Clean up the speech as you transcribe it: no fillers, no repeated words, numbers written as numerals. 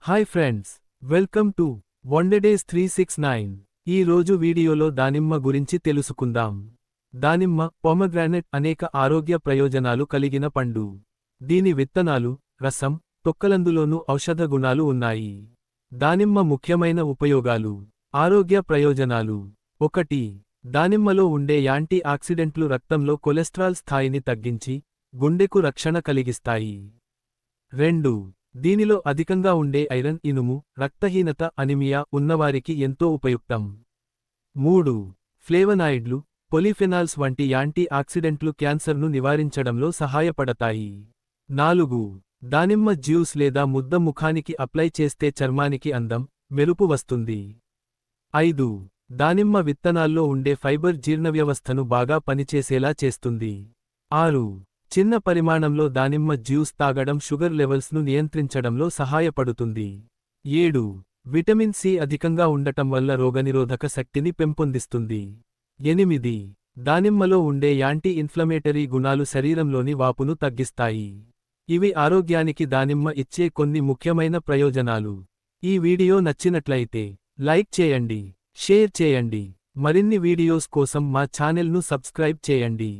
Hi friends, welcome to wonder days 369. ఈ రోజు వీడియోలో దానిమ్మ గురించి తెలుసుకుందాం. దానిమ్మ పొమగ్రానెట్ అనేక ఆరోగ్య ప్రయోజనాలు కలిగిన పండు. దీని విత్తనాలు, రసం, తొక్కలందులోనూ ఔషధ గుణాలు ఉన్నాయి. దానిమ్మ ముఖ్యమైన ఉపయోగాలు. ఆరోగ్య ప్రయోజనాలు. 1. దానిమ్మలో ఉండే యాంటీ ఆక్సిడెంట్లు రక్తంలో కొలెస్ట్రాల్ స్థాయిని తగ్గించి, గుండెకు రక్షణ కలిగిస్తాయి. 2. దీనిలో అధికంగా ఉండే ఐరన్, ఇనుము, రక్తహీనత, అనిమియా ఉన్నవారికి ఎంతో ఉపయుక్తం. 3. ఫ్లేవనాయిడ్లు, పొలిఫెనాల్స్ వంటి యాంటీ ఆక్సిడెంట్లు క్యాన్సర్ను నివారించడంలో సహాయపడతాయి. 4. దానిమ్మ జ్యూస్ లేదా ముద్ద ముఖానికి అప్లై చేస్తే చర్మానికి అందం, మెరుపు వస్తుంది. 5. దానిమ్మ విత్తనాల్లో ఉండే ఫైబర్ జీర్ణవ్యవస్థను బాగా పనిచేసేలా చేస్తుంది. 6. చిన్న పరిమాణంలో దానిమ్మ జ్యూస్ తాగడం షుగర్ లెవెల్స్ను నియంత్రించడంలో సహాయపడుతుంది. 7. విటమిన్ సి అధికంగా ఉండటం వల్ల రోగనిరోధక శక్తిని పెంపొందిస్తుంది. 8. దానిమ్మలో ఉండే యాంటీ ఇన్ఫ్లమేటరీ గుణాలు శరీరంలోని వాపును తగ్గిస్తాయి. ఇవి ఆరోగ్యానికి దానిమ్మ ఇచ్చే కొన్ని ముఖ్యమైన ప్రయోజనాలు. ఈ వీడియో నచ్చినట్లయితే లైక్ చేయండి, షేర్ చేయండి. మరిన్ని వీడియోస్ కోసం మా ఛానెల్ను సబ్స్క్రైబ్ చేయండి.